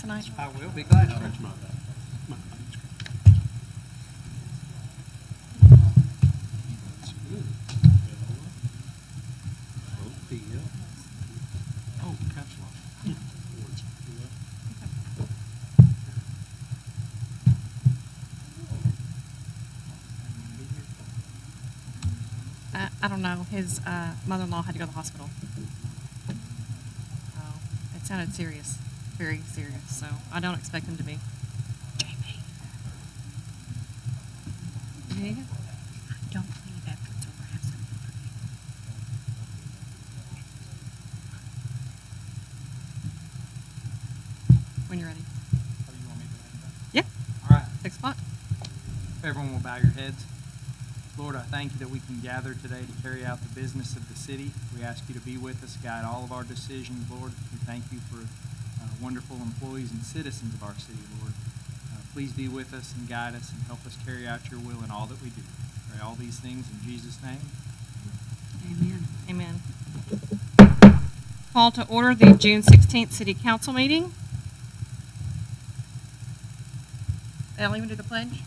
tonight? I will be glad to. That's my Oh, Counselor. I don't know. His mother-in-law had to go to the hospital. It sounded serious, very serious. So I don't expect him to be. JP. You need it? Don't leave after it's over. Have something for me. When you're ready. Oh, you want me to go ahead and go? Yeah. All right. 6 o'clock. If everyone will bow your heads. Lord, I thank you that we can gather today to carry out the business of the city. We ask you to be with us, guide all of our decisions, Lord. We thank you for wonderful employees and citizens of our city, Lord. Please be with us and guide us and help us carry out your will in all that we do. Pray all these things in Jesus' name. Amen. Amen. Call to order the June 16th City Council meeting. I'll even do the pledge.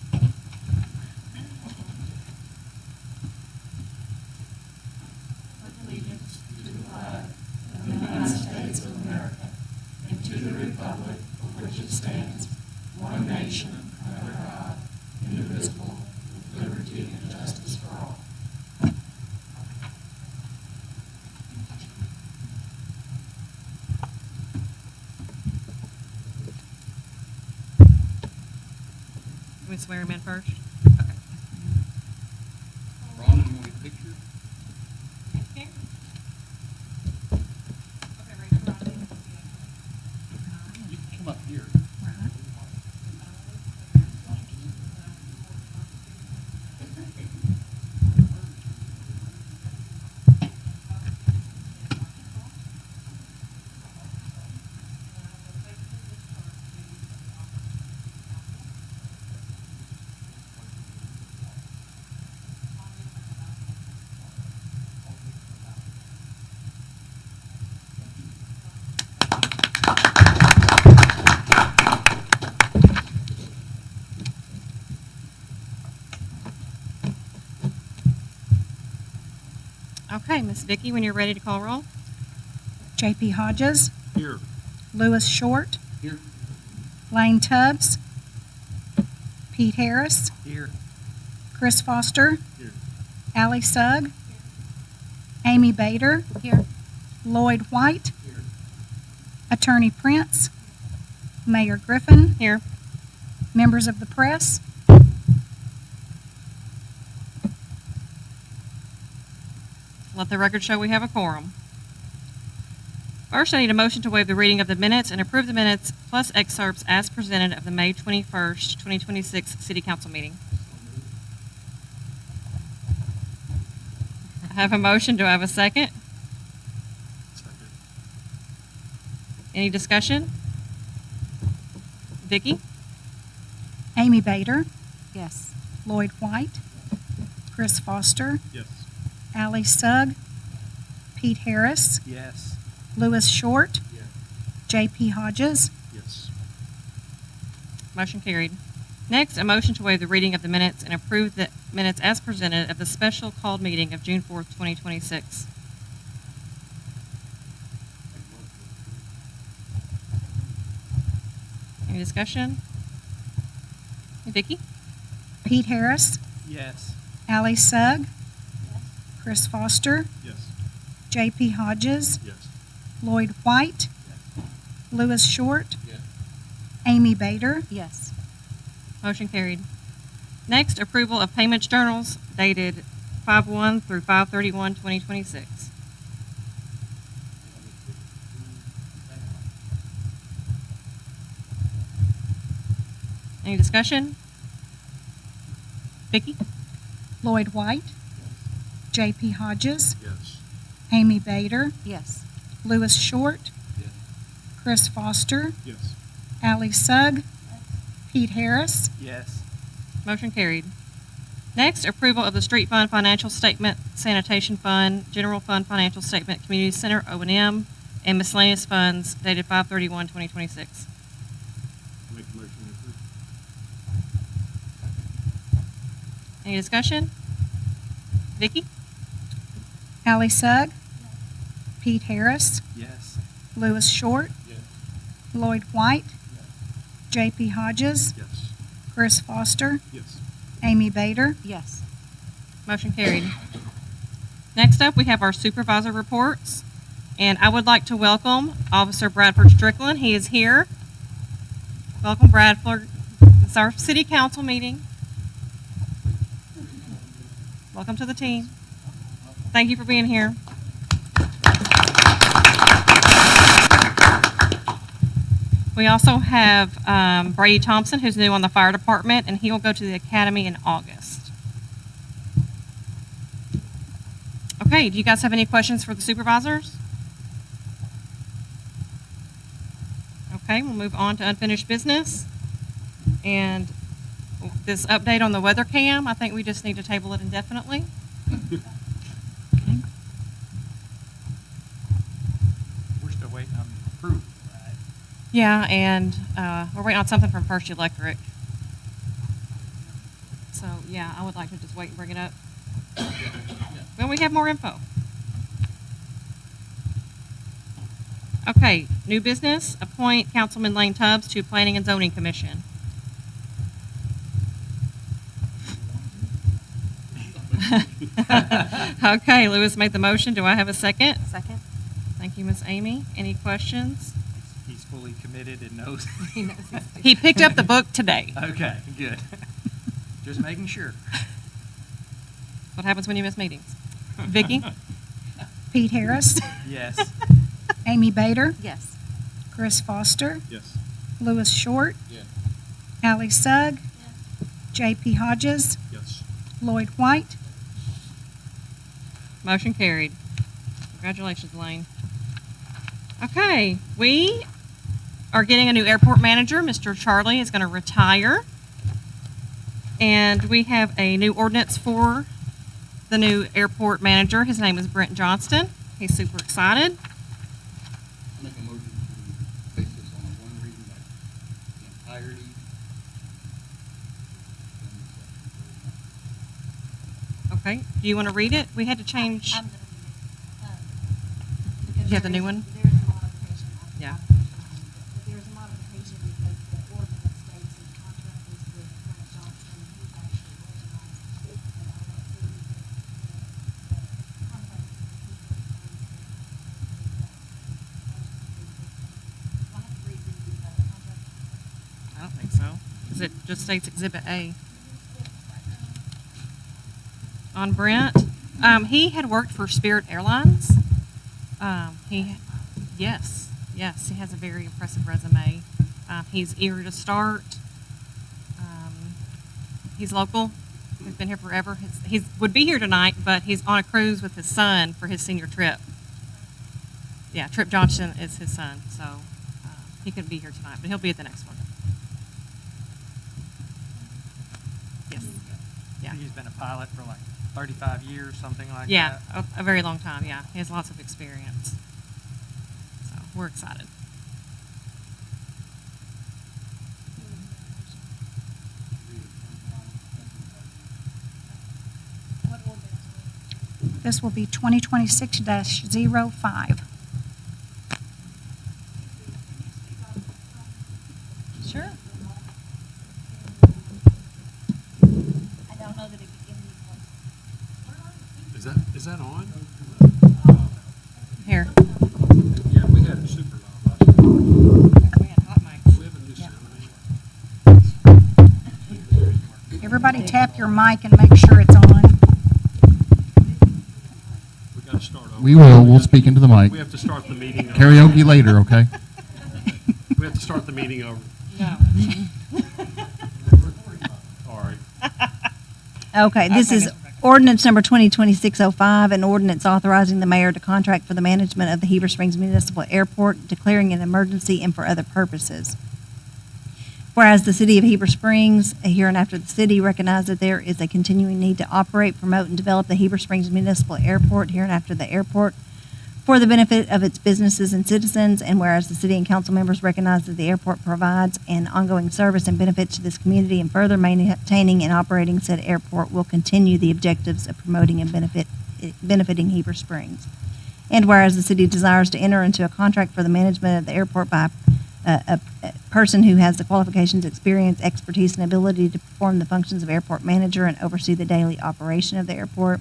We swear him in first. Okay. Rhonda, you want to get a picture? You can come up here. Okay, Miss Vicki, when you're ready to call roll. J.P. Hodges, Here. Lewis Short, Here. Lane Tubbs, Pete Harris, Here. Chris Foster, Here. Allie Sugg, Amy Bader, Here. Lloyd White, Here. Attorney Prince, Mayor Griffin, Here. members of the press. Let the record show we have a quorum. First, I need a motion to waive the reading of the minutes and approve the minutes plus excerpts as presented of the May 21st, 2026 City Council meeting. I have a motion. Do I have a second? Second. Any discussion? Vicki? Amy Bader, Yes. Lloyd White, Chris Foster, Yes. Allie Sugg, Pete Harris, Yes. Lewis Short, Yes. J.P. Hodges. Yes. Motion carried. Next, a motion to waive the reading of the minutes and approve the minutes as presented of the special called meeting of June 4th, 2026. Any discussion? Vicki? Pete Harris, Yes. Allie Sugg, Chris Foster, Yes. J.P. Hodges, Yes. Lloyd White, Lewis Short, Yes. Amy Bader, Yes. Motion carried. Next, approval of payments journals dated 5/1 through 5/31/2026. Any discussion? Vicki? Lloyd White, J.P. Hodges, Yes. Amy Bader, Yes. Lewis Short, Yes. Chris Foster, Yes. Allie Sugg, Pete Harris, Yes. Motion carried. Next, approval of the street fund financial statement, sanitation fund, general fund financial statement, community center O&M, and miscellaneous funds dated 5/31/2026. Make a motion to approve. Any discussion? Vicky? Allie Sugg. Pete Harris. Yes. Lewis Short. Yes. Lloyd White. J.P. Hodges. Yes. Chris Foster. Yes. Amy Bader. Yes. Motion carried. Next up, we have our supervisor reports, and I would like to welcome Officer Bradford Strickland. He is here. Welcome, Bradford. It's our city council meeting. Welcome to the team. Thank you for being here. We also have Brady Thompson, who's new on the fire department, and he will go to the academy in August. Okay, do you guys have any questions for the supervisors? Okay, we'll move on to unfinished business. And this update on the weather cam, I think we just need to table it indefinitely. We're still waiting on approval, right? Yeah, and we're waiting on something from First Electric. So, yeah, I would like to just wait and bring it up when we have more info. Okay, new business, appoint Councilman Lane Tubbs to Planning and Zoning Commission. Okay, Lewis made the motion. Do I have a second? Second? Thank you, Miss Amy. Any questions? He's fully committed and knows. He knows he's He picked up the book today. Okay, good. Just making sure. What happens when you miss meetings? Vicky? Pete Harris. Yes. Amy Bader. Yes. Chris Foster. Yes. Lewis Short. Yes. Allie Sugg. J.P. Hodges. Yes. Lloyd White. Motion carried. Congratulations, Lane. Okay, we are getting a new airport manager. Mr. Charlie is going to retire. And we have a new ordinance for the new airport manager. His name is Brent Johnston. He's super excited. I make a motion to base this on one reading by the entirety. Okay, do you want to read it? We had to change. I'm gonna read it. You have the new one? There's a modification. Yeah. But there's a modification because the ordinance states the contract is with Brent Johnson, who's actually organized. And I went through the contract. Do I have to read the contract? I don't think so, because it just states Exhibit A. On Brent, he had worked for Spirit Airlines. Yes, he has a very impressive resume. He's eager to start. He's local. He's been here forever. He would be here tonight, but he's on a cruise with his son for his senior trip. Yeah, Trip Johnson is his son, so he couldn't be here tonight, but he'll be at the next one. Yes. Yeah. He's been a pilot for like 35 years, something like Yeah, that. a very long time, yeah. He has lots of experience. So, we're excited. What ordinance? This will be 2026-05. Sure. I don't know that it could give me one. Is that on? Here. Yeah, we had a super loud. We had hot mics. We have a new sound. Everybody tap your mic and make sure it's on. We gotta start over. We will. We'll speak into the mic. We have to start the meeting over. Karaoke later, okay? We have to start the meeting over. No. All right. Okay, this is ordinance number 2026-05, an ordinance authorizing the mayor to contract for the management of the Heber Springs Municipal Airport, declaring an emergency and for other purposes. Whereas the city of Heber Springs, hereinafter the city, recognizes that there is a continuing need to operate, promote, and develop the Heber Springs Municipal Airport, hereinafter the airport, for the benefit of its businesses and citizens, and whereas the city and council members recognize that the airport provides an ongoing service and benefit to this community, and further maintaining and operating said airport will continue the objectives of promoting and benefiting Heber Springs. And whereas the city desires to enter into a contract for the management of the airport by a person who has the qualifications, experience, expertise, and ability to perform the functions of airport manager and oversee the daily operation of the airport.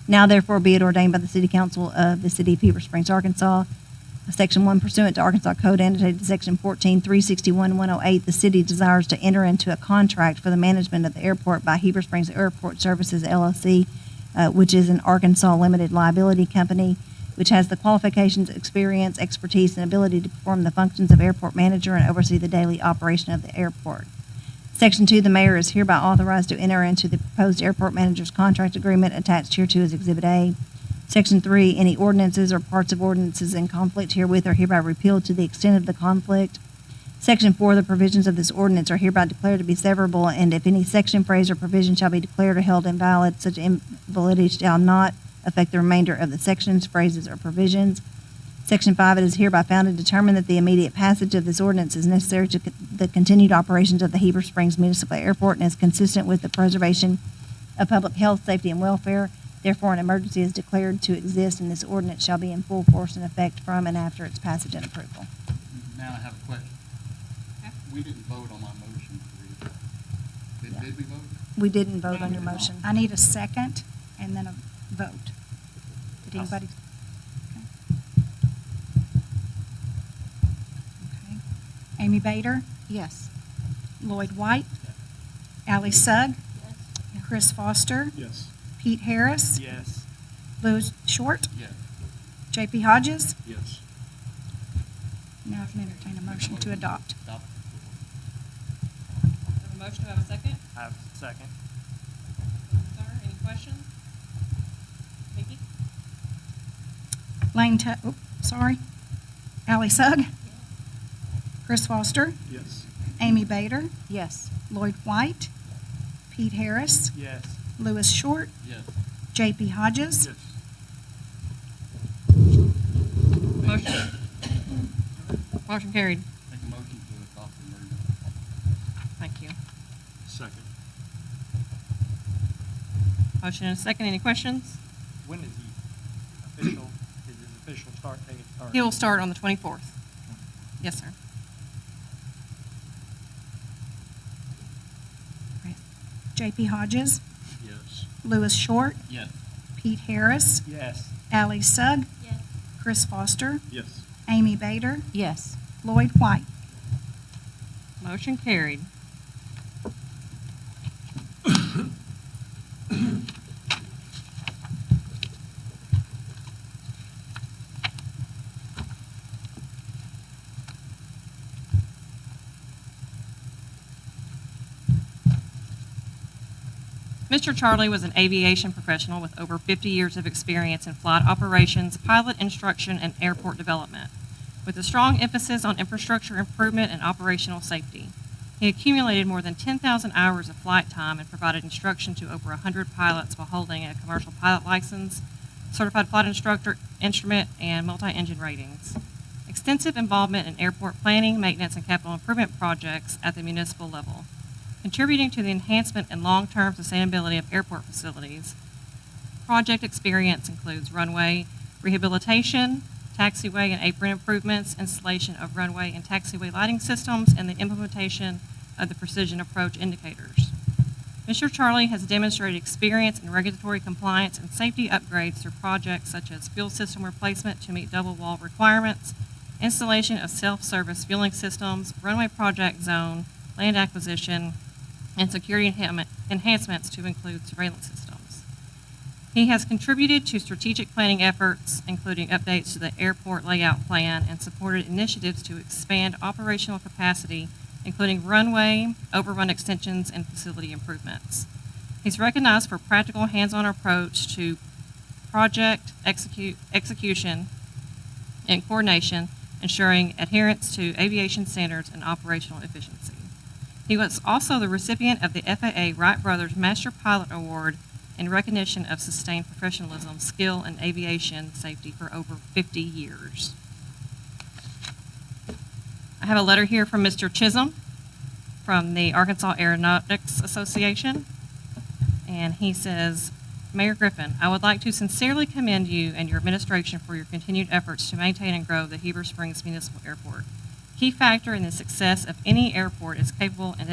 Now therefore be it ordained by the City Council of the City of Heber Springs, Arkansas, Section 1 pursuant to Arkansas Code annotated Section 14-361-108, the city desires to enter into a contract for the management of the airport by Heber Springs Airport Services LLC, which is an Arkansas limited liability company, which has the qualifications, experience, expertise, and ability to perform the functions of airport manager and oversee the daily operation of the airport. Section 2, the mayor is hereby authorized to enter into the proposed airport manager's contract agreement attached hereto as Exhibit A. Section 3, any ordinances or parts of ordinances in conflict herewith are hereby repealed to the extent of the conflict. Section 4, the provisions of this ordinance are hereby declared to be severable, and if any section, phrase, or provision shall be declared or held invalid, such invalidity shall not affect the remainder of the sections, phrases, or provisions. Section 5, it is hereby found and determined that the immediate passage of this ordinance is necessary to the continued operations of the Heber Springs Municipal Airport and is consistent with the preservation of public health, safety, and welfare. Therefore, an emergency is declared to exist, and this ordinance shall be in full force and effect from and after its passage and approval. Now I have a question. We didn't vote on my motion to read it. Did we vote? We didn't vote on your motion. I need a second and then a vote. Did anybody? Okay. Amy Bader, Yes. Lloyd White, Ally Sugg, Chris Foster, Yes. Pete Harris, Yes. Louis Short, Yes. JP Hodges. Yes. Now I can entertain a motion to adopt. Adopt. Have a motion, do I have a second? I have a second. Sir, any questions? Vicki? Lane sorry. Ally Sugg, Chris Foster, Yes. Amy Bader, Yes. Lloyd White, Pete Harris, Yes. Louis Short, Yes. JP Hodges. Yes. Motion. Motion carried. Make a motion to adopt the emergency. Thank you. Second. Motion and a second. Any questions? When is is his official start date? He will start on the 24th. Yes, sir. JP Hodges, Yes. Louis Short, Yes. Pete Harris, Yes. Ally Sugg, Yes. Chris Foster, Yes. Amy Bader, Yes. Lloyd White. Motion carried. Mr. Charlie was an aviation professional with over 50 years of experience in flight operations, pilot instruction, and airport development, with a strong emphasis on infrastructure improvement and operational safety. He accumulated more than 10,000 hours of flight time and provided instruction to over 100 pilots while holding a commercial pilot license, certified flight instructor, instrument, and multi-engine ratings. Extensive involvement in airport planning, maintenance, and capital improvement projects at the municipal level, contributing to the enhancement and long-term sustainability of airport facilities. Project experience includes runway rehabilitation, taxiway and apron improvements, installation of runway and taxiway lighting systems, and the implementation of the precision approach indicators. Mr. Charlie has demonstrated experience in regulatory compliance and safety upgrades through projects such as fuel system replacement to meet double wall requirements, installation of self-service fueling systems, runway project zone, land acquisition, and security enhancements to include surveillance systems. He has contributed to strategic planning efforts, including updates to the airport layout plan, and supported initiatives to expand operational capacity, including runway, overrun extensions, and facility improvements. He's recognized for practical hands-on approach to project execution and coordination, ensuring adherence to aviation standards and operational efficiency. He was also the recipient of the FAA Wright Brothers Master Pilot Award in recognition of sustained professionalism, skill, and aviation safety for over 50 years. I have a letter here from Mr. Chisholm from the Arkansas Aeronautics Association, and he says, Mayor Griffin, I would like to sincerely commend you and your administration for your continued efforts to maintain and grow the Heber Springs Municipal Airport. Key factor in the success of any airport is capable and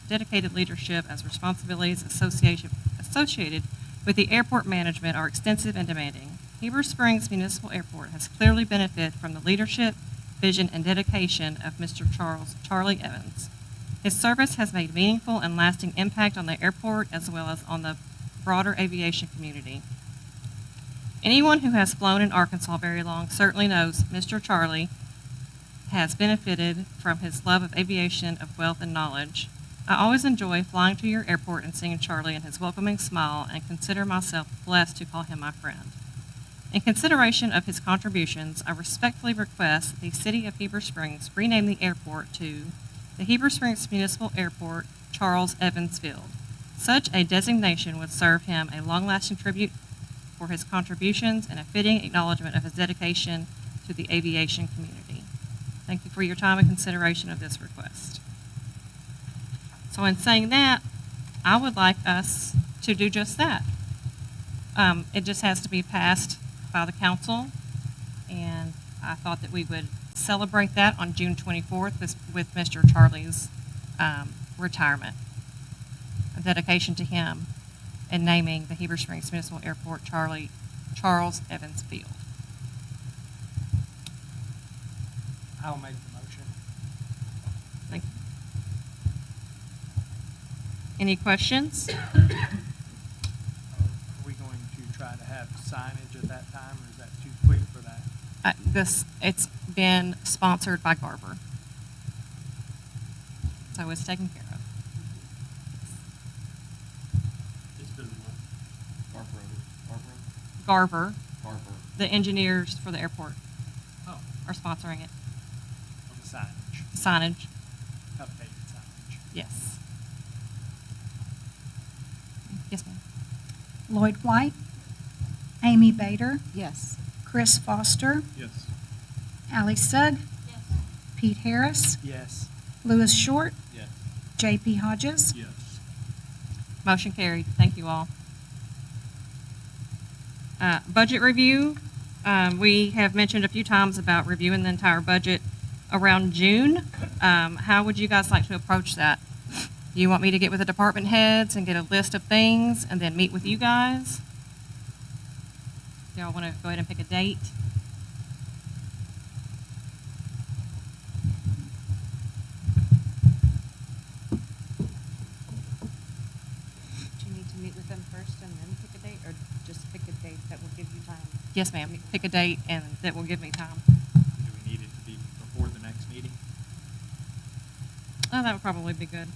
dedicated leadership, as responsibilities associated with the airport management are extensive and demanding. Heber Springs Municipal Airport has clearly benefited from the leadership, vision, and dedication of Mr. Charlie Evans. His service has made meaningful and lasting impact on the airport as well as on the broader aviation community. Anyone who has flown in Arkansas very long certainly knows Mr. Charlie has benefited from his love of aviation, of wealth, and knowledge. I always enjoy flying to your airport and seeing Charlie and his welcoming smile, and consider myself blessed to call him my friend. In consideration of his contributions, I respectfully request that the City of Heber Springs rename the airport to the Heber Springs Municipal Airport Charles Evans Field. Such a designation would serve him a long-lasting tribute for his contributions and a fitting acknowledgement of his dedication to the aviation community. Thank you for your time and consideration of this request. So in saying that, I would like us to do just that. It just has to be passed by the council, and I thought that we would celebrate that on June 24th with Mr. Charlie's retirement, a dedication to him, and naming the Heber Springs Municipal Airport Charles Evans Field. I'll make the motion. Thank you. Any questions? Are we going to try to have signage at that time, or is that too quick for that? It's been sponsored by Garver. So it's taken care of. It's been what? Garver, Garver. the engineers for the airport, Oh, are sponsoring it. on the signage, Signage, updated signage. yes. Yes, ma'am. Lloyd White, Amy Bader, Yes. Chris Foster, Yes. Allie Sugg, Yes. Pete Harris, Yes. Louis Short, Yes. J.P. Hodges. Yes. Motion carried. Thank you all. Budget review. We have mentioned a few times about reviewing the entire budget around June. How would you guys like to approach that? Do you want me to get with the department heads and get a list of things and then meet with you guys? Y'all want to go ahead and pick a date? Do you need to meet with them first and then pick a date, or just pick a date that will give you time? Yes, ma'am. Pick a date and that will give me time. Do we need it to be before the next meeting? Oh, that would probably be good.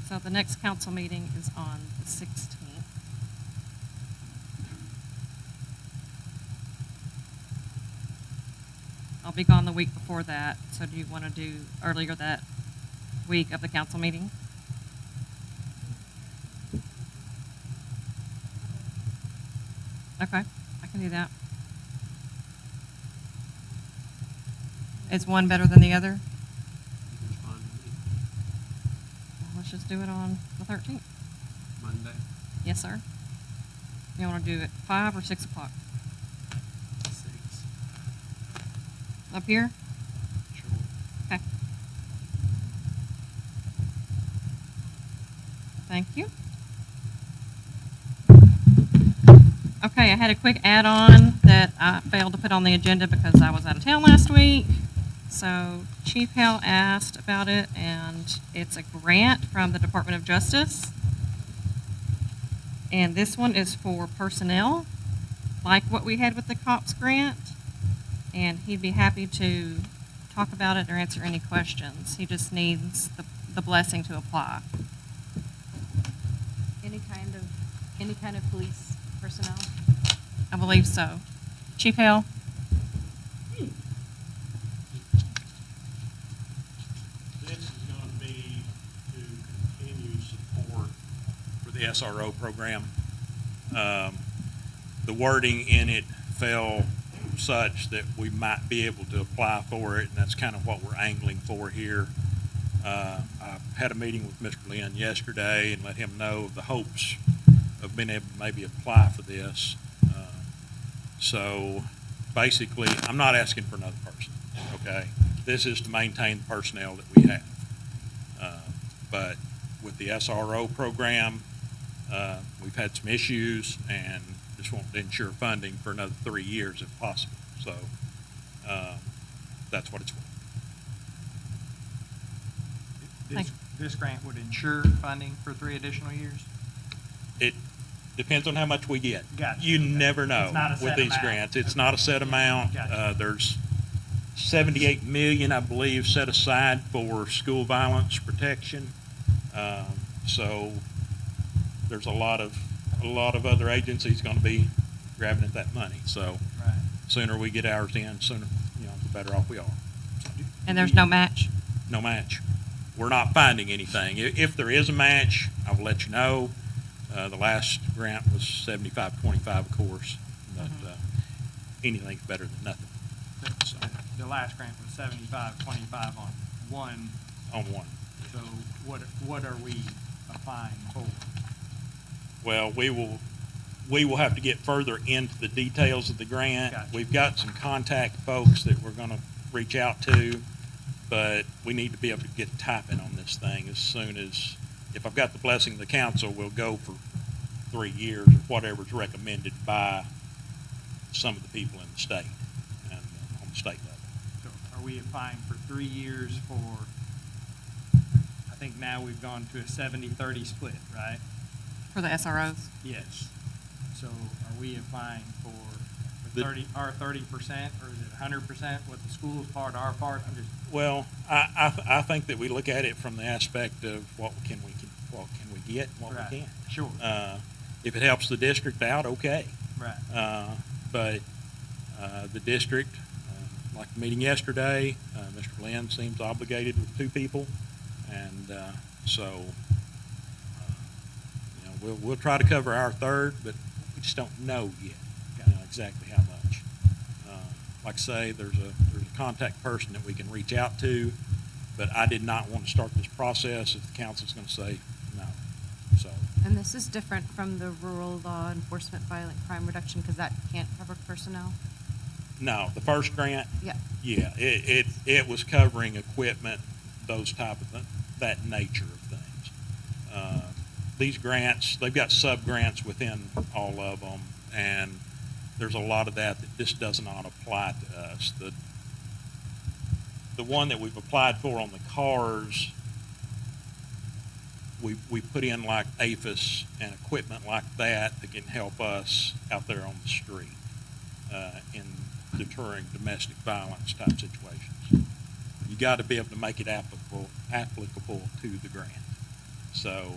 So the next council meeting is on the 16th. I'll be gone the week before that, so do you want to do earlier that week of the council meeting? Okay, I can do that. Is one better than the other? It's fine with me. Well, let's just do it on the 13th. Monday. Yes, sir. You want to do it 5 or 6 o'clock? 6. Up here? Sure. Okay. Thank you. Okay, I had a quick add-on that I failed to put on the agenda because I was out of town last week. So Chief Hale asked about it, and it's a grant from the Department of Justice. And this one is for personnel, like what we had with the COPS grant. And he'd be happy to talk about it or answer any questions. He just needs the blessing to apply. Any kind of police personnel? I believe so. Chief Hale? the SRO program. The wording in it fell such that we might be able to apply for it, and that's kind of what we're angling for here. I had a meeting with Mr. Lynn yesterday and let him know of the hopes of being able to maybe apply for this. So basically, I'm not asking for another person, okay? This is to maintain the personnel that we have. But with the SRO program, we've had some issues and just want to ensure funding for another 3 years if possible. So that's what it's for. This grant would ensure funding for 3 additional years? It depends on how much we get. Gotcha. You never know It's not a with set these amount. grants. It's not a set amount. Gotcha. There's 78 million, I believe, set aside for school violence protection. So there's a lot of other agencies going to be grabbing at that money. So Right. sooner we get ours in, sooner, the better off we are. And there's no match? No match. We're not finding anything. If there is a match, I will let you know. The last grant was 75-25, of course, but anything's better than nothing. So, The last grant was 75-25 on one. on one. So what are we applying for? Well, we will have to get further into the details of the grant. Gotcha. We've got some contact folks that we're going to reach out to, but we need to be able to get typing on this thing as soon as, if I've got the blessing of the council, we'll go for 3 years or whatever's recommended by some of the people in the state and on the state level. So are we applying for 3 years for, I think now we've gone to a 70-30 split, right? For the SROs? Yes. So are we applying for The- our 30%, or is it 100%, what the school's part, our part? I'm just, Well, I think that we look at it from the aspect of what can we get and what right, we can't. sure, If it helps the district out, okay. right. But the district, like the meeting yesterday, Mr. Lynn seems obligated with 2 people, and so we'll try to cover our third, but we just don't know yet exactly how much. Like I say, there's a contact person that we can reach out to, but I did not want to start this process if the council's going to say no. So. And this is different from the rural law enforcement violent crime reduction, because that can't cover personnel? No, the first grant, Yeah. yeah, it was covering equipment, those type of that nature of things. These grants, they've got sub-grants within all of them, and there's a lot of that just does not apply to us. The one that we've applied for on the cars, we put in like APHIS and equipment like that that can help us out there on the street in deterring domestic violence type situations. You got to be able to make it applicable to the grant. So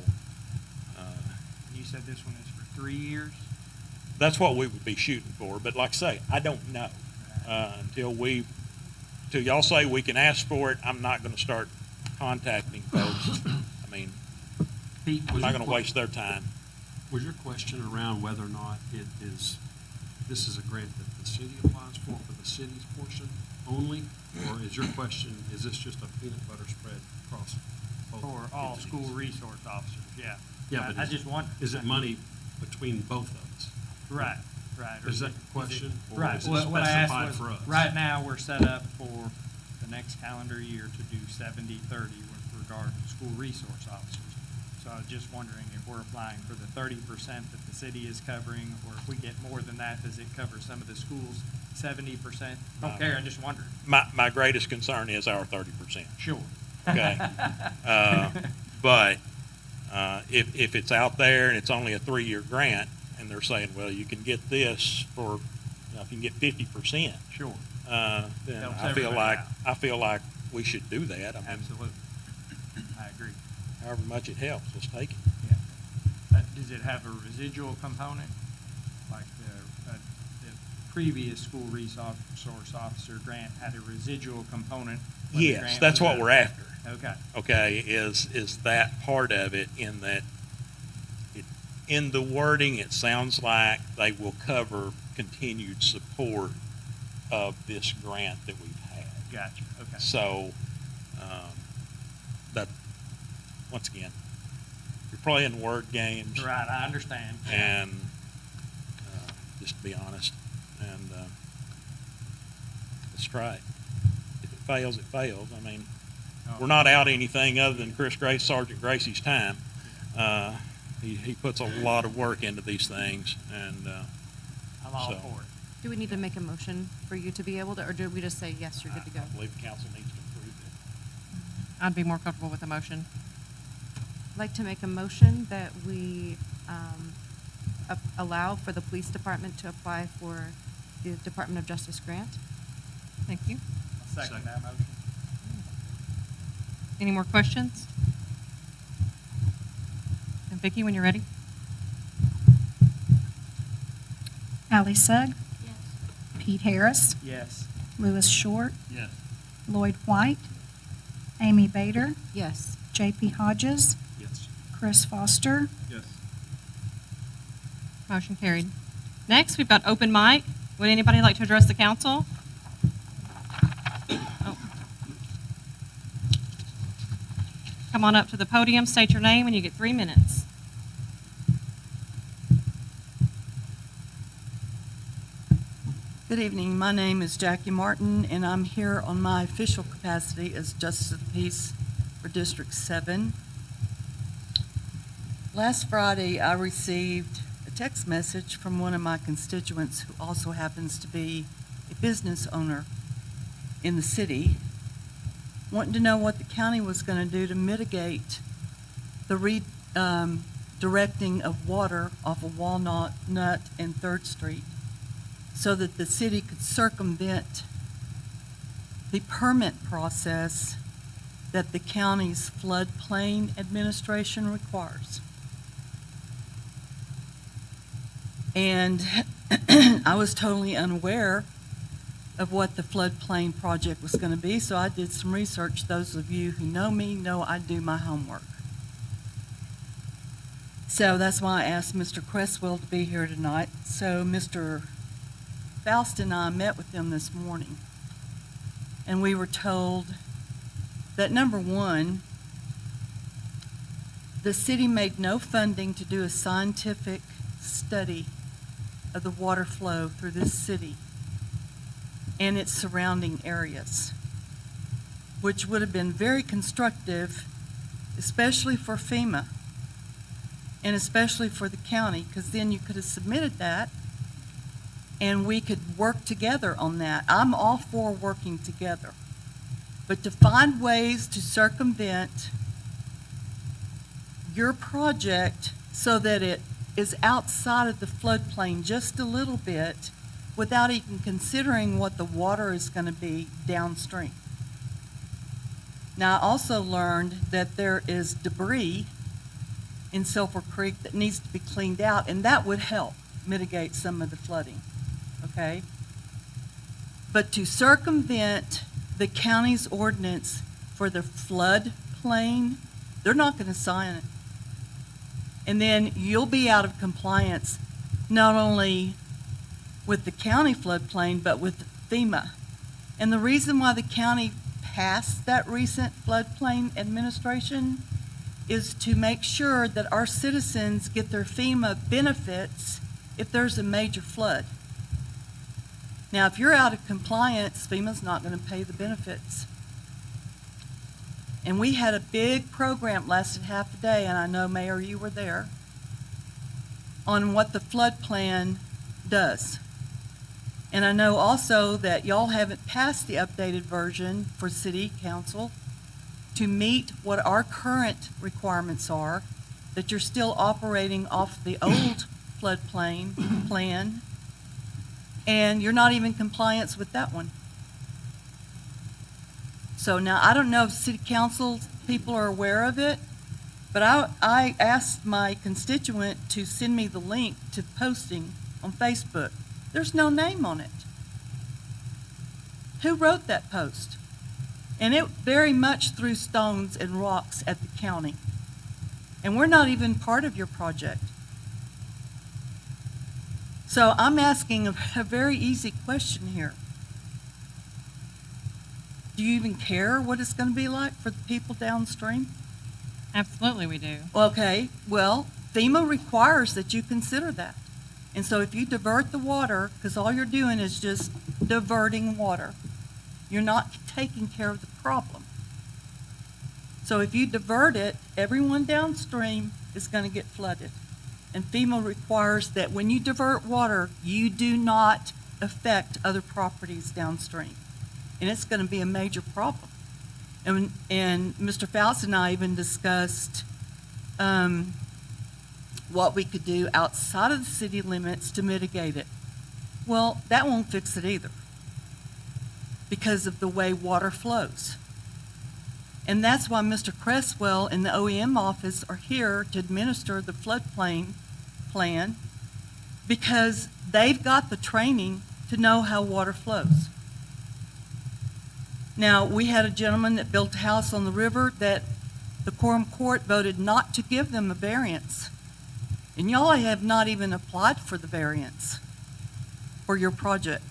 You said this one is for 3 years? that's what we would be shooting for. But like I say, I don't know until y'all say we can ask for it. I'm not going to start contacting folks. I mean, Pete, I'm not going to waste their time. Was your question around whether or not this is a grant that the city applies for the city's portion only? Or is your question, is this just a peanut butter spread across both for all entities? school resource officers, yeah. Yeah, but I just want. is it money between both of us? Right, right. Or Is that it- the question, or Right, is it what I asked specified was, for us? right now, we're set up for the next calendar year to do 70-30 with regard to school resource officers. So I was just wondering if we're applying for the 30% that the city is covering, or if we get more than that, does it cover some of the schools, 70%? Don't care, I'm just wondering. My greatest concern is our 30%. Sure. Okay. But if it's out there and it's only a 3-year grant, and they're saying, well, you can get this for, if you can get 50%, Sure, then Helps I feel everybody like out. we should do that. I mean, absolutely. I agree. however much it helps, let's take it. Yeah. Does it have a residual component? Like the previous school resource officer grant had a residual component? when the Yes, grant that's was what up? we're after. Okay, Okay, is that part of it in that in the wording, it sounds like they will cover continued support of this grant that we've had. Gotcha, okay. So, that, once again, you're playing word games. Right, I understand. And, just to be honest, and, let's try it. If it fails, it fails. I mean, we're not out anything other than Sergeant Gracie's time. He puts a lot of work into these things, and, I'm all so- for it. Do we need to make a motion for you to be able to, or do we just say, yes, you're good to go? I believe the council needs to approve it. I'd be more comfortable with a motion. I'd like to make a motion that we allow for the police department to apply for the Department of Justice grant. Thank you. I'll second that motion. Any more questions? And Vicki, when you're ready. Ally Sugg, Yes. Pete Harris, Yes. Louis Short, Yes. Lloyd White, Amy Bader, Yes. J.P. Hodges, Yes. Chris Foster, Yes. Motion carried. Next, we've got open mic. Would anybody like to address the council? Oh. Come on up to the podium, state your name, and you get 3 minutes. Good evening. My name is Jackie Martin, and I'm here on my official capacity as Justice of the Peace for District 7. Last Friday, I received a text message from one of my constituents who also happens to be a business owner in the city, wanting to know what the county was going to do to mitigate the redirecting of water off of Walnut and 3rd Street, so that the city could circumvent the permit process that the county's floodplain administration requires. And I was totally unaware of what the floodplain project was going to be, so I did some research. Those of you who know me know I do my homework. So that's why I asked Mr. Cresswell to be here tonight. So Mr. Faust and I met with them this morning, and we were told that, number one, the city made no funding to do a scientific study of the water flow through this city and its surrounding areas, which would have been very constructive, especially for FEMA and especially for the county, because then you could have submitted that and we could work together on that. I'm all for working together. But to find ways to circumvent your project so that it is outside of the floodplain just a little bit without even considering what the water is going to be downstream. Now, I also learned that there is debris in Sulphur Creek that needs to be cleaned out, and that would help mitigate some of the flooding. Okay? But to circumvent the county's ordinance for the floodplain, they're not going to sign it. And then you'll be out of compliance not only with the county floodplain, but with FEMA. And the reason why the county passed that recent floodplain administration is to make sure that our citizens get their FEMA benefits if there's a major flood. Now, if you're out of compliance, FEMA's not going to pay the benefits. And we had a big program, lasted half a day, and I know, Mayor, you were there, on what the flood plan does. And I know also that y'all haven't passed the updated version for City Council to meet what our current requirements are, that you're still operating off the old floodplain plan, and you're not even in compliance with that one. So now, I don't know if City Council people are aware of it, but I asked my constituent to send me the link to posting on Facebook. There's no name on it. Who wrote that post? And it very much threw stones and rocks at the county. And we're not even part of your project. So I'm asking a very easy question here. Do you even care what it's going to be like for the people downstream? Absolutely, we do. Okay, well, FEMA requires that you consider that. And so if you divert the water, because all you're doing is just diverting water, you're not taking care of the problem. So if you divert it, everyone downstream is going to get flooded. And FEMA requires that when you divert water, you do not affect other properties downstream. And it's going to be a major problem. And Mr. Faust and I even discussed what we could do outside of the city limits to mitigate it. Well, that won't fix it either because of the way water flows. And that's why Mr. Cresswell and the OEM office are here to administer the floodplain plan, because they've got the training to know how water flows. Now, we had a gentleman that built a house on the river that the quorum court voted not to give them a variance. And y'all have not even applied for the variance for your project.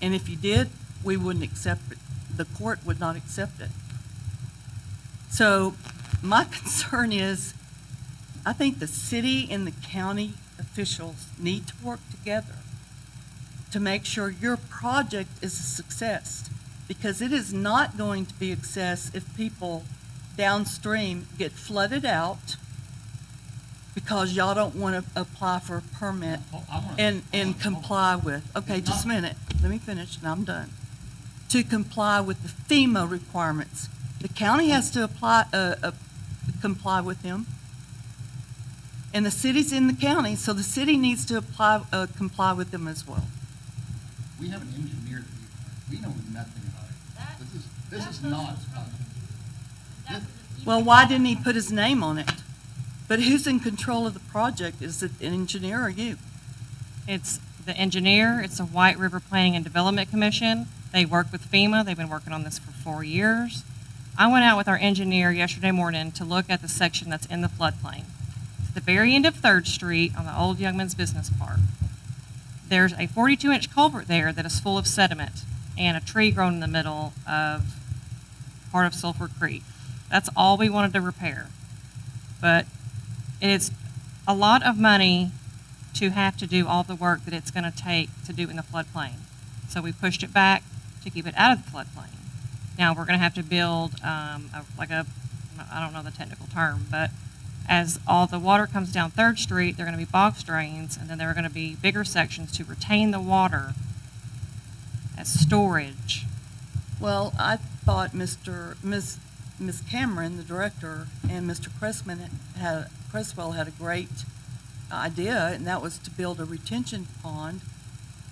And if you did, we wouldn't accept it. The court would not accept it. So my concern is, I think the city and the county officials need to work together to make sure your project is a success, because it is not going to be a success if people downstream get flooded out because y'all don't want to apply for a permit and comply with. Okay, just a minute. Let me finish and I'm done. To comply with the FEMA requirements. The county has to comply with them. And the city's in the county, so the city needs to comply with them as well. We have an engineer that we know nothing about it. This is not. Well, why didn't he put his name on it? But who's in control of the project? Is it an engineer or you? It's the engineer, it's the White River Planning and Development Commission. They work with FEMA, they've been working on this for 4 years. I went out with our engineer yesterday morning to look at the section that's in the floodplain. At the very end of 3rd Street on the old Youngman's Business Park, there's a 42-inch culvert there that is full of sediment and a tree grown in the middle of part of Sulphur Creek. That's all we wanted to repair. But it's a lot of money to have to do all the work that it's going to take to do in the floodplain. So we pushed it back to keep it out of the floodplain. Now we're going to have to build I don't know the technical term, but as all the water comes down 3rd Street, there are going to be box drains, and then there are going to be bigger sections to retain the water as storage. Well, I thought Ms. Cameron, the director, and Mr. Cresswell had a great idea, and that was to build a retention pond,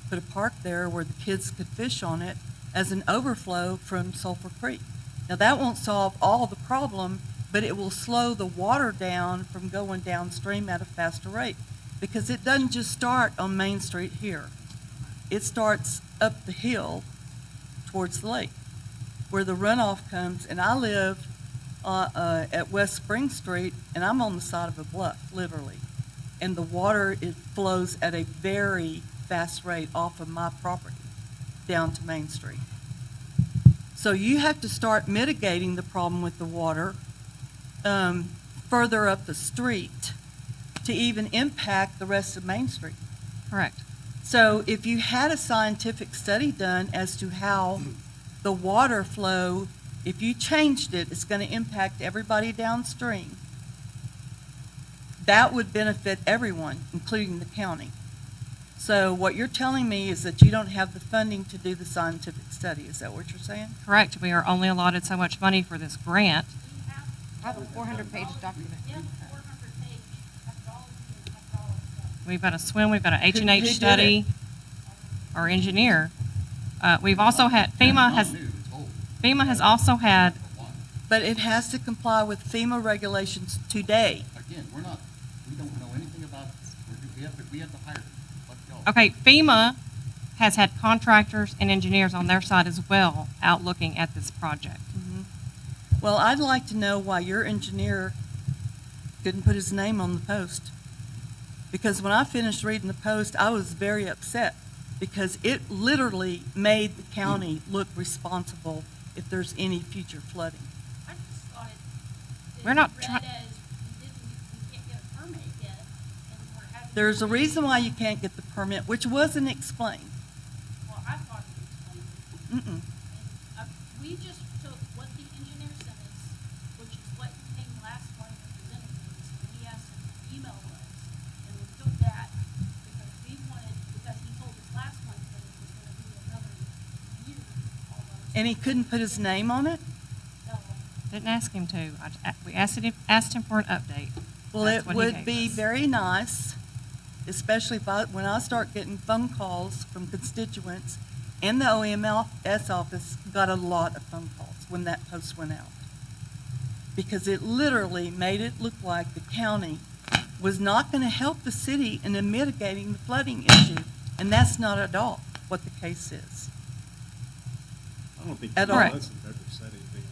put a park there where the kids could fish on it as an overflow from Sulphur Creek. Now, that won't solve all the problem, but it will slow the water down from going downstream at a faster rate, because it doesn't just start on Main Street here. It starts up the hill towards the lake, where the runoff comes, and I live at West Spring Street, and I'm on the side of a bluff, literally. And the water, it flows at a very fast rate off of my property down to Main Street. So you have to start mitigating the problem with the water further up the street to even impact the rest of Main Street. Correct. So if you had a scientific study done as to how the water flow, if you changed it, it's going to impact everybody downstream, that would benefit everyone, including the county. So what you're telling me is that you don't have the funding to do the scientific study. Is that what you're saying? Correct. We are only allotted so much money for this grant. I have a 400-page document. Yes, 400-page methodology. We've got a swim, we've got an Who H&H did study, it? our engineer. We've also had, FEMA It's has, not new, it's old. FEMA has also had, For one. But it has to comply with FEMA regulations today. Again, we don't know anything about this. We have to hire them. Let's go. okay, FEMA has had contractors and engineers on their side as well out looking at this project. Well, I'd like to know why your engineer couldn't put his name on the post. Because when I finished reading the Post, I was very upset because it literally made the county look responsible if there's any future flooding. I just thought it. We're not read try- as we can't get a permit yet, and we're having. There's a reason why you can't get the permit, which wasn't explained. Well, I thought it explained it. Mm-mm. And, we just took what the engineer sent us, which is what came last month and presented to us, and he asked him to email us. And we took that because he told us last month that it was gonna be another year almost. And he couldn't put his name on it? No. Didn't ask him to. We asked him for an update. Well, That's it what he would gave be us. very nice, especially when I start getting phone calls from constituents, and the OMS office got a lot of phone calls when that post went out. Because it literally made it look like the county was not going to help the city in mitigating the flooding issue, and that's not at all what the case is. I don't think At you all. have ever said anything.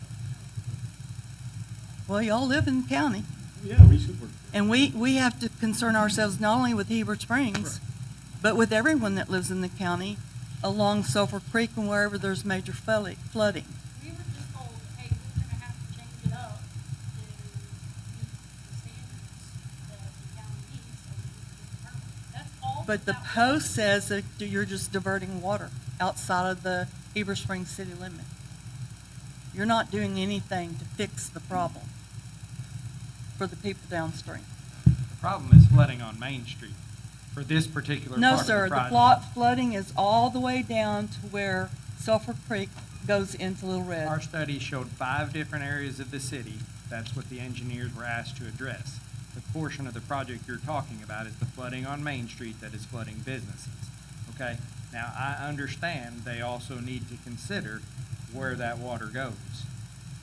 Well, y'all live in the county, Yeah, we should work. and we have to concern ourselves not only with Heber Springs, Right. but with everyone that lives in the county along Sulphur Creek and wherever there's major flooding. We were just told, hey, we're gonna have to change it up to meet the standards that the county needs so we can get the permit. That's all. But the that post was. says that you're just diverting water outside of the Heber Springs city limit. You're not doing anything to fix the problem for the people downstream. The problem is flooding on Main Street for this particular No, part of the sir, the project. flooding is all the way down to where Sulphur Creek goes into Little Red. Our study showed 5 different areas of the city. That's what the engineers were asked to address. The portion of the project you're talking about is the flooding on Main Street that is flooding businesses. Okay? Now, I understand they also need to consider where that water goes.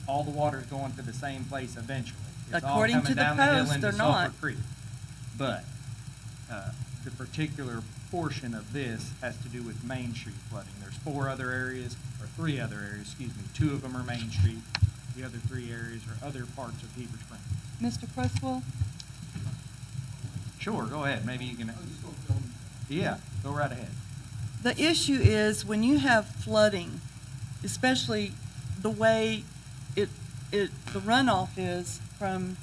All the water is going to the same place eventually. It's all According to coming the down the hill Post, into they're Sulphur not. Creek. But the particular portion of this has to do with Main Street flooding. There's 3 other areas, excuse me. 2 of them are Main Street. The other 3 areas are other parts of Heber Springs. Mr. Cresswell? Sure, go ahead. Maybe you can, yeah, go right ahead. The issue is when you have flooding, especially the way the runoff is from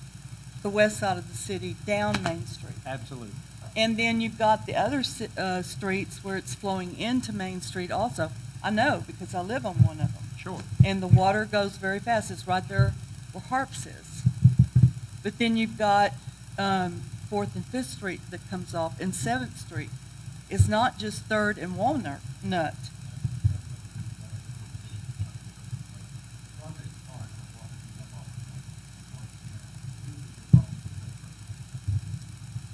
the west side of the city down Main Street. Absolutely. And then you've got the other streets where it's flowing into Main Street also. I know because I live on one of them. Sure. And the water goes very fast. It's right there where Harps is. But then you've got 4th and 5th Street that comes off, and 7th Street. It's not just 3rd and Walnut.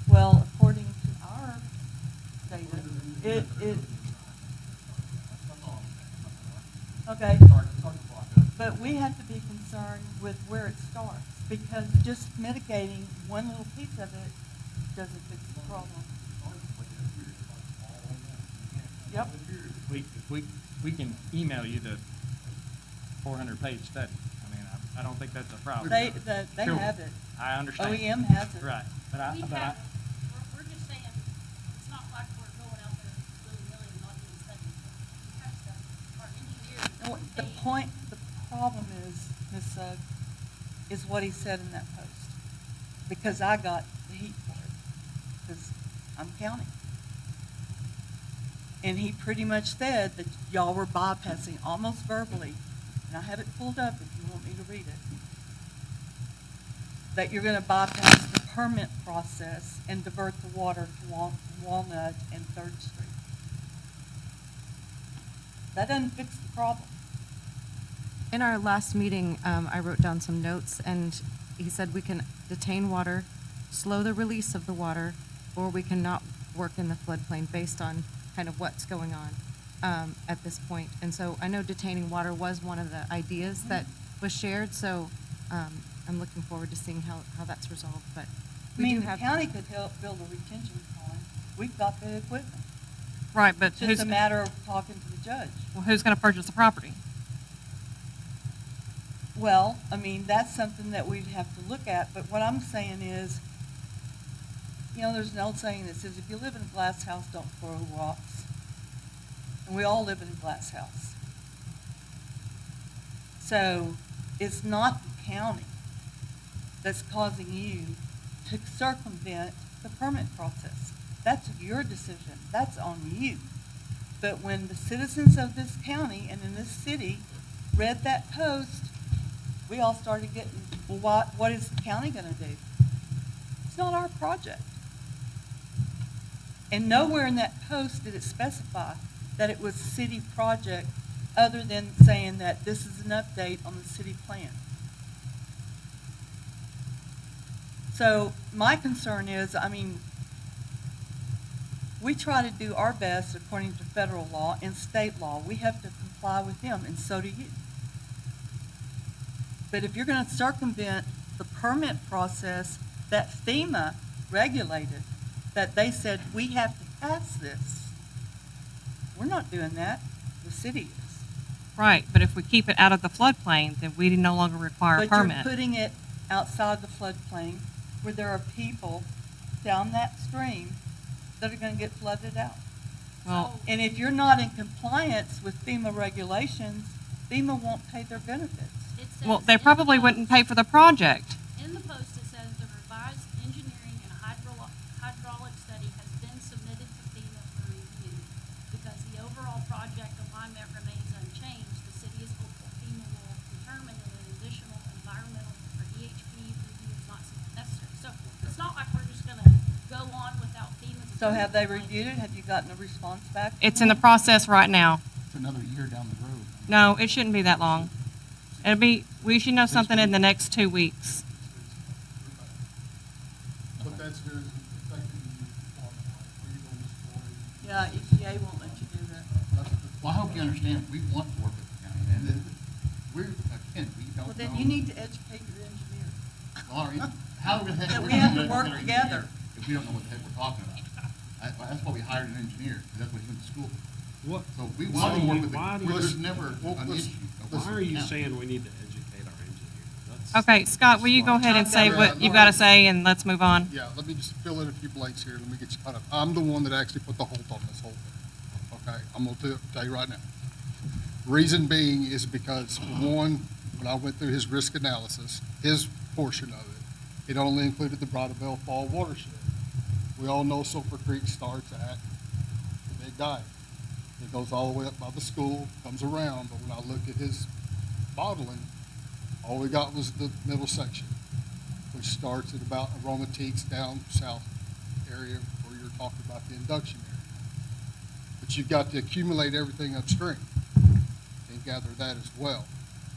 Well, according to our data, okay. But we have to be concerned with where it starts, because just mitigating one little piece of it doesn't fix the problem. Yep. We can email you the 400-page study. I mean, I don't think that's a problem. They Sure. have it. I understand. OEM has it. Right, We have, we're just saying, it's not like we're going out there willy-nilly and not doing studies. We have stuff. Our engineers. No, are the paid. problem is, Ms. Sugg, is what he said in that post. Because I got the heat for it, because I'm county. And he pretty much said that y'all were bypassing, almost verbally, and I have it pulled up if you want me to read it, that you're gonna bypass the permit process and divert the water to Walnut and 3rd Street. That doesn't fix the problem. In our last meeting, I wrote down some notes, and he said we can detain water, slow the release of the water, or we cannot work in the floodplain based on kind of what's going on at this point. And so I know detaining water was one of the ideas that was shared, so I'm looking forward to seeing how that's resolved. But I we mean, do the have county could help build a retention pond. We've got the equipment. Right, but It's just a matter of talking to the judge. well, who's going to purchase the property? Well, I mean, that's something that we'd have to look at, but what I'm saying is, You know, there's an old saying that says, if you live in a glass house, don't throw rocks. And we all live in a glass house. So it's not the county that's causing you to circumvent the permit process. That's your decision. That's on you. But when the citizens of this county and in this city read that post, we all started getting, well, what is the county going to do? It's not our project. And nowhere in that post did it specify that it was a city project other than saying that this is an update on the city plan. So my concern is, I mean, we try to do our best according to federal law and state law. We have to comply with them, and so do you. But if you're going to circumvent the permit process that FEMA regulated, that they said we have to pass this, we're not doing that. The city is. Right, but if we keep it out of the floodplain, then we no longer require a But permit. you're putting it outside the floodplain where there are people down that stream that are going to get flooded out. Well, And if you're not in compliance with FEMA regulations, FEMA won't pay their benefits. It says well, they in the probably wouldn't pay for the project. In the post, it says the revised engineering and hydraulic study has been submitted to FEMA for review. Because the overall project alignment remains unchanged, the city is hopeful FEMA will determine that an additional environmental or EHP review is not necessary. So it's not like we're just gonna go on without FEMA. So have they reviewed it? Have you gotten a response back? It's in the process right now. It's another year down the road. No, it shouldn't be that long. We should know something in the next 2 weeks. But that's very effective in your waterline, where you're going to store it. Yeah, EPA won't let you do that. Well, I hope you understand, we want to work with the county, and then we're, again, we don't know. Well, then you need to educate your engineer. Well, how the heck That we're we have gonna to work educate our together. engineer if we don't know what the heck we're talking about? That's why we hired an engineer, because that's what he went to school for. What, So we why want to do work you- with the, why do well, you- there's never well, an listen, issue. why are you Yeah. saying we need to educate our engineers? Okay, Scott, will you go ahead and say Yeah, what you've no, got to say, and let's move on? Yeah, let me just fill in a few blanks here. Let me get you caught up. I'm the one that actually put the hold on this whole thing. Okay, I'm gonna tell you right now. Reason being is because, one, when I went through his risk analysis, his portion of it, it only included the Bridalveil Fall watershed. We all know Sulphur Creek starts at the big dive. It goes all the way up by the school, comes around, but when I looked at his modeling, all we got was the middle section, which starts at about Aromatique down south area where you're talking about the induction area. But you've got to accumulate everything upstream and gather that as well.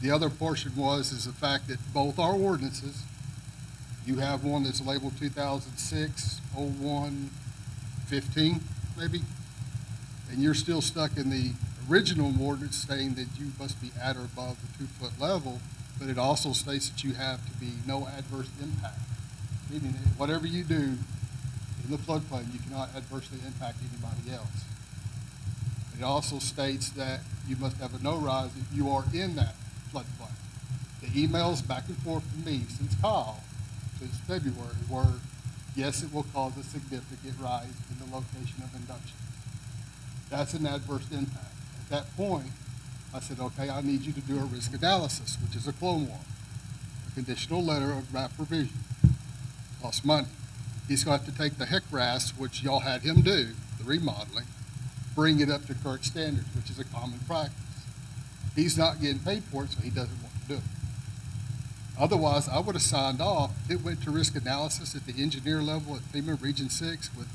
The other portion is the fact that both our ordinances, you have one that's labeled 2006, 01, 15, maybe, and you're still stuck in the original ordinance saying that you must be at or above the 2-foot level, but it also states that you have to be no adverse impact. Meaning that whatever you do in the floodplain, you cannot adversely impact anybody else. It also states that you must have a no-rise if you are in that floodplain. The emails back and forth from me since Kyle, since February, were, yes, it will cause a significant rise in the location of induction. That's an adverse impact. At that point, I said, okay, I need you to do a risk analysis, which is a clone war, a conditional letter of map revision. Costs money. He's got to take the HECRAS, which y'all had him do, the remodeling, bring it up to current standards, which is a common practice. He's not getting paid for it, so he doesn't want to do it. Otherwise, I would have signed off. It went to risk analysis at the engineer level at FEMA Region 6 with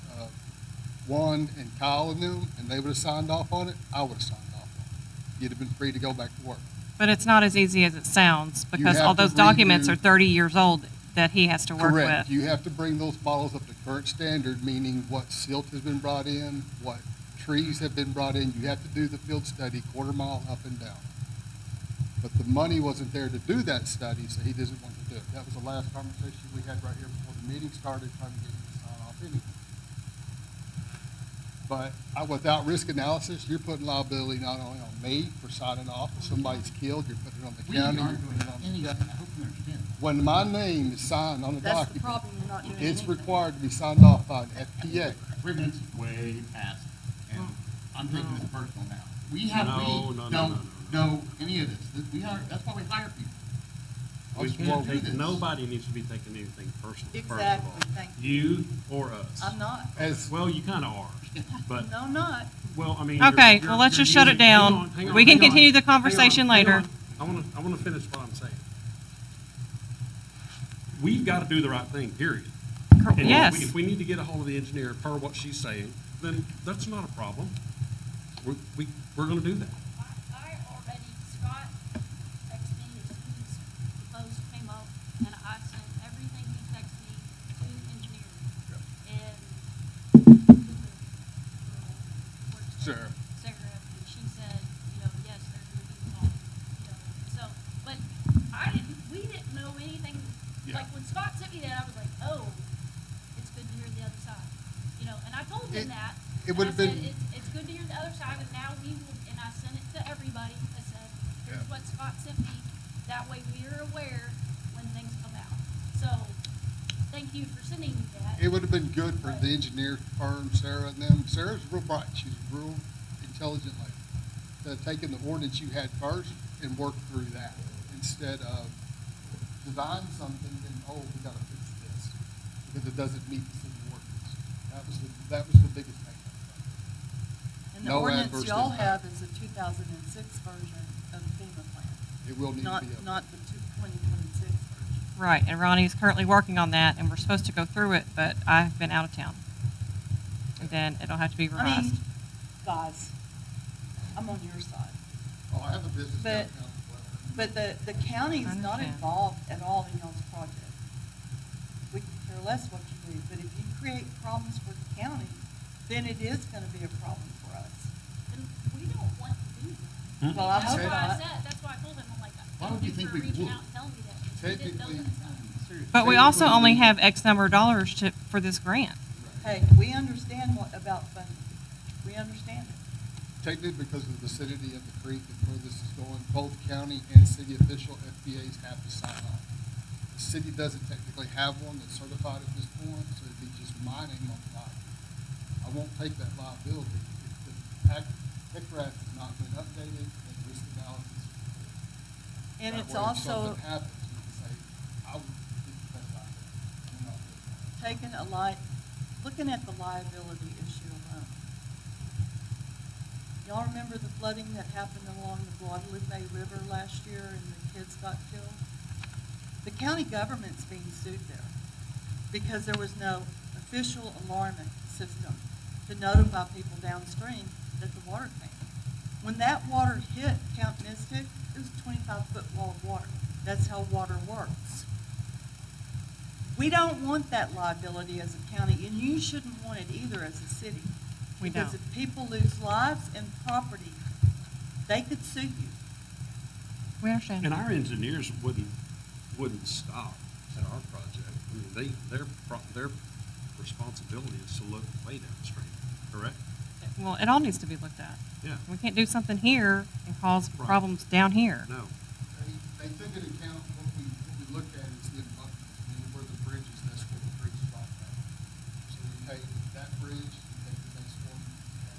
Juan and Kyle and them, and they would have signed off on it. I would have signed off on it. You'd have been free to go back to work. But it's not as easy as it sounds, because have all to those documents redo- are 30 years old that he has to work Correct. with. You have to bring those models up to current standard, meaning what silt has been brought in, what trees have been brought in. You have to do the field study quarter mile up and down. But the money wasn't there to do that study, so he doesn't want to do it. That was the last conversation we had right here before the meeting started, trying to get you to sign off anyway. But without risk analysis, you're putting liability not only on me for signing off, if somebody's killed, you're putting it on the We county, aren't you're doing putting it on anything, the I hope you understand. When my name is signed on a That's the document, problem, you're not doing It's anything. required to be signed off by an FPA. Agreement's way past, and I'm taking this personal now. We have, No, we no, no, don't no, no. know any of this. We hire, that's why we hire people. We can't can't do take, this. nobody needs to be taking anything personal, first of Exactly, all. thank You or us. I'm not. As, Well, you kind of are, but, No, I'm not. well, I mean. Okay, you're- well, let's you're just shut it using- hang down. on, hang on, We can hang on, continue the hang on, conversation hang later. on. I want to finish what I'm saying. We've got to do the right thing, period. And if Yes. If we need to get a hold of the engineer per what she's saying, then that's not a problem. We're going to do that. I already, Scott texted me as soon as the post came up, and I sent everything he texted me to engineering. And Sarah. Sarah, and she said, you know, yes, they're gonna be involved, you know, so, but we didn't know anything. Yeah. Like, when Scott sent me that, I was like, oh, it's good to hear the other side, you know, and I told him that. it and would've I said, been- It's good to hear the other side, and now we will, and I sent it to everybody, I said, here's Yeah. what Scott sent me, that way we are aware when things come out. So, thank you for sending me that. it would have been good for the engineer firm, Sarah and them. Sarah's real bright. She's a real intelligent lady. To have taken the ordinance you had first and worked through that instead of design something and, oh, we gotta fix this because it doesn't meet the city ordinance. That was the biggest thing. And the No ordinance adverse y'all impact. have is a 2006 version of the FEMA plan, It will need to not, be updated. not the 2026 version. Right, and Ronnie is currently working on that, and we're supposed to go through it, but I've been out of town. And then it'll have to be I revised. mean, guys, I'm on your side. Oh, I have a business But- downtown as well. But the county's I not understand. involved at all in y'all's project. We can care less what you do, but if you create problems for the county, then it is gonna be a problem for us. And we don't want to do that. Well, I That's hope why I not. said, that's why I told him, I'm like, Why thank don't you you think for we reaching would? out and telling me that, because we didn't know Technically, that stuff. But we also technically, only have X number of dollars for this grant. Hey, we understand about funding. We understand it. Technically, because of the vicinity of the creek and where this is going, both county and city official FBAs have to sign off. The city doesn't technically have one that's certified at this point, so it'd be just my name on the document. I won't take that liability if the HECRAF has not been updated and risk analysis is complete. And That it's way, if also something happens, we can say, I would get the best idea. We're not doing that. taking looking at the liability issue alone. Y'all remember the flooding that happened along the Guadalupe River last year and the kids got killed? The county government's being sued there because there was no official alarming system to notify people downstream that the water came. When that water hit Camp Mystic, it was a 25-foot wall of water. That's how water works. We don't want that liability as a county, and you shouldn't want it either as a city. We Because don't. if people lose lives and property, they could sue you. We understand. And our engineers wouldn't stop at our project. I mean, their responsibility is to look way downstream, correct? Well, it all needs to be looked at. Yeah. We can't do something here and cause Right. problems down here. No. They took into account what we looked at is the abutments, and where the bridge is, that's where the bridge is right now. So we take that bridge, we take the next one at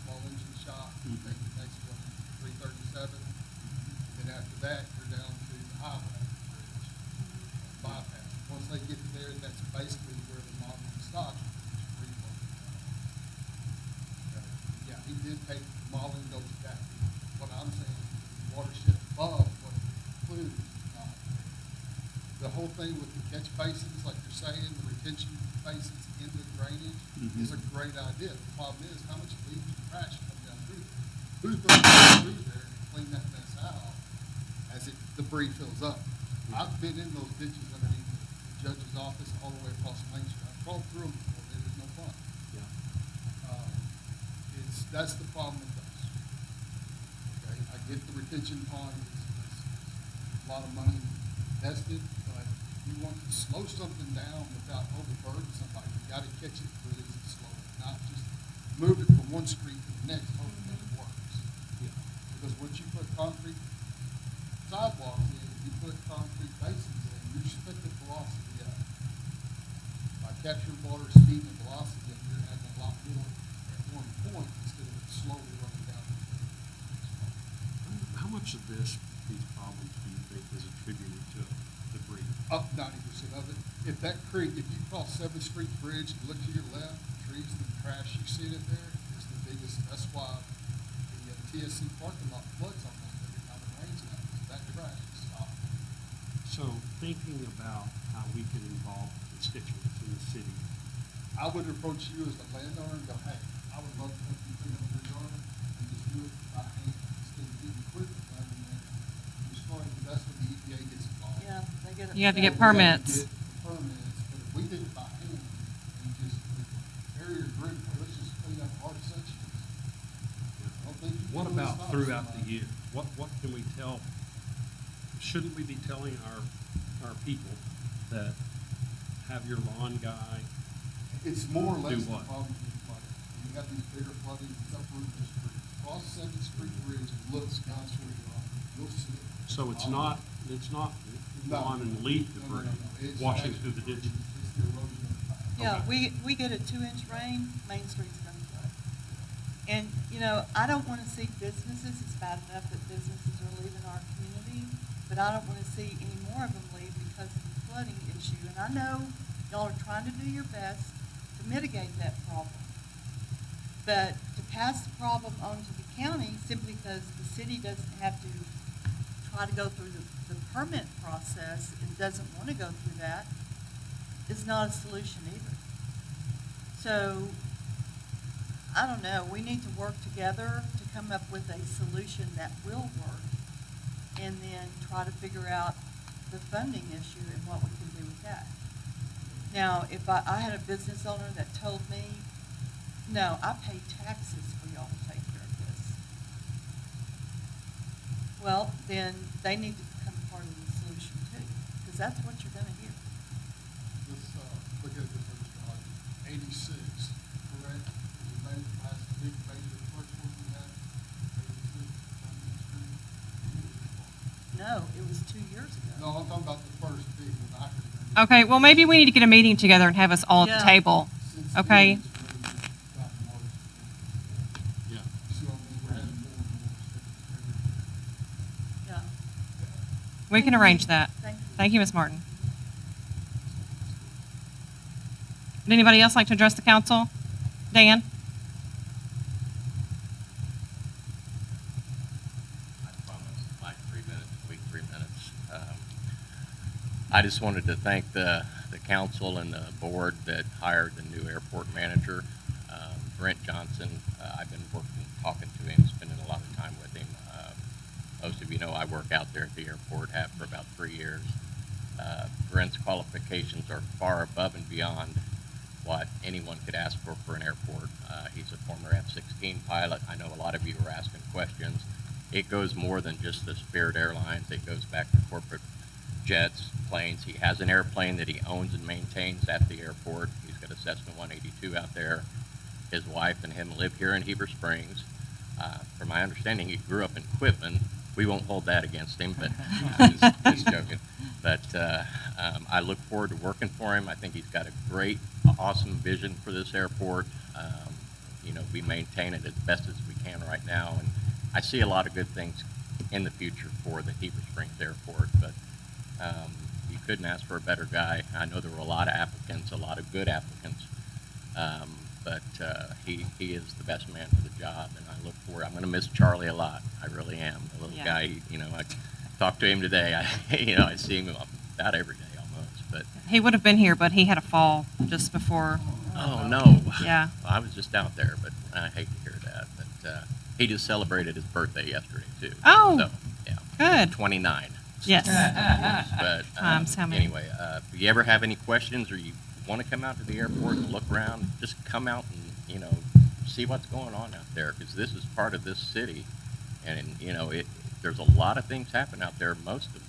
small engine shop, we take the next one at 337, then after that, you're down to the highway bridge, bypass. Once they get there, that's basically where the modeling stops, which is reflow. Yeah, he did take, the modeling goes back. What I'm saying is the watershed above what it includes is not there. The whole thing with the catch basins, like you're saying, the retention basins in the drainage is a great idea. The problem is, how much leaves and trash come down through there? Who's going to go through there and clean that mess out as debris fills up? I've been in those ditches underneath the judge's office all the way across Main Street. I've crawled through them before. It is no fun. Yeah. That's the problem with those. Okay, I get the retention pond is a lot of money invested, but if you want to slow something down without overburdening somebody, you gotta catch it really slow, not just move it from one street to the next, hoping that it works. Yeah. Because once you put concrete sidewalks in, you put concrete basins in, you split the velocity up. capture water speed and velocity up here, having a lot more at one point instead of it slowly running down. How much of these problems do you think is attributed to debris? Up 90% of it. If that creek, if you cross 7th Street Bridge and look to your left, trees and trash you see it there is the biggest. That's why the TSC parking lot floods almost every time it rains now. That trash is stopped. So thinking about how we can involve constituents in the city, I would approach you as the landowner and go, hey, I would love to help you clean up your yard and just do it by hand instead of getting equipment down in there. Destroying, that's when the EPA gets involved. Yeah, they get it. You have to get We have to permits. get permits, but if we did it by hand and just area grid, let's just clean up our sections. I don't think you what can really about stop throughout the somebody. year? What can we tell? Shouldn't we be telling our people that have your lawn guy? It's more or less the what? problem with flooding. When you have these bigger flooding, it's uproot this street. Cross 7th Street Bridge and look down where you are. You'll see it. So it's not lawn and leaf debris It's washing actually- through the ditches. It's the erosion of the back. Yeah, Okay. we get a 2-inch rain, Main Street's gonna flood. And, you know, I don't wanna see businesses, it's bad enough that businesses are leaving our community, but I don't wanna see any more of them leave because of the flooding issue. And I know y'all are trying to do your best to mitigate that problem. But to pass the problem on to the county simply because the city doesn't have to try to go through the permit process and doesn't wanna go through that is not a solution either. So, I don't know, we need to work together to come up with a solution that will work and then try to figure out the funding issue and what we can do with that. Now, if I had a business owner that told me, no, I pay taxes for y'all to take care of this. Well, then they need to become part of the solution too, because that's what you're gonna hear. Let's, look at it this way, Mr. Hodges. 86, correct? Was the last big major first one we had? 86, on the street? No, it was 2 years ago. No, I'm talking about the first big one I could remember. Okay, well, maybe we need to get a meeting together and have us all at Yeah. the table. Since Okay. then, it's really gotten worse. Yeah. You see what I mean? We're having more and more stickers every year. Yeah. We can arrange that. Thank you. Thank you, Ms. Martin. Would anybody else like to address the council? Dan? I promise, like 3 minutes, a week, 3 minutes. I just wanted to thank the council and the board that hired the new airport manager, Brent Johnson. I've been talking to him, spending a lot of time with him. Most of you know I work out there at the airport, have for about 3 years. Brent's qualifications are far above and beyond what anyone could ask for an airport. He's a former F-16 pilot. I know a lot of you are asking questions. It goes more than just the Spirit Airlines. It goes back to corporate jets, planes. He has an airplane that he owns and maintains at the airport. He's got a Cessna 182 out there. His wife and him live here in Heber Springs. From my understanding, he grew up in Quitman. We won't hold that against him, but just joking. But I look forward to working for him. I think he's got a great, awesome vision for this airport. You know, we maintain it as best as we can right now, and I see a lot of good things in the future for the Heber Springs Airport. But you couldn't ask for a better guy. I know there were a lot of applicants, a lot of good applicants, but he is the best man for the job, and I look forward. I'm going to miss Charlie a lot. I really am. The little Yeah. guy, you know, I talked to him today. I see him about every day almost. But He would have been here, but he had a fall just before. oh no, Yeah. I was just out there, but I hate to hear that. But he just celebrated his birthday yesterday too. Oh, so, yeah, good. 29. Yes. But Times how many? anyway, if you ever have any questions or you want to come out to the airport and look around, just come out and see what's going on out there, because this is part of this city, and there's a lot of things happen out there. Most of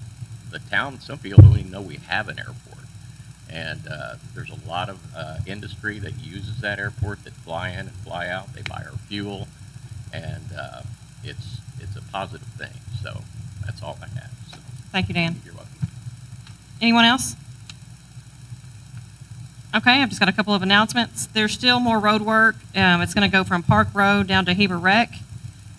the town, some people don't even know we have an airport, and there's a lot of industry that uses that airport, that fly in and fly out. They buy our fuel, and it's a positive thing. So that's all I have. So Thank you, Dan. you're welcome. Anyone else? Okay, I've just got a couple of announcements. There's still more road work. It's going to go from Park Road down to Heber Rec,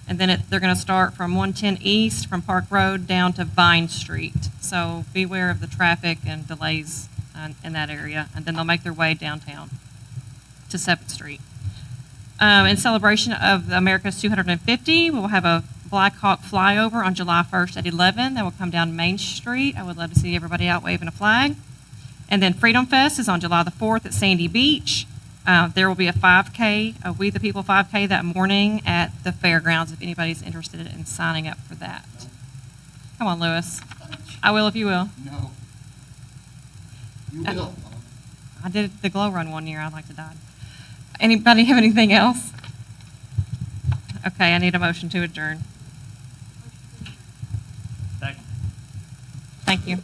and then they're going to start from 110 East from Park Road down to Vine Street. So beware of the traffic and delays in that area, and then they'll make their way downtown to 7th Street. In celebration of America's 250, we'll have a Black Hawk flyover on July 1st at 11. That will come down Main Street. I would love to see everybody out waving a flag. And then Freedom Fest is on July the 4th at Sandy Beach. There will be a 5K, a We the People 5K that morning at the fairgrounds if anybody's interested in signing up for that. Come on, Lewis. I will if you will. No. You will. I did the glow run one year. I'd like to die. Anybody have anything else? Okay, I need a motion to adjourn. Second. Thank you.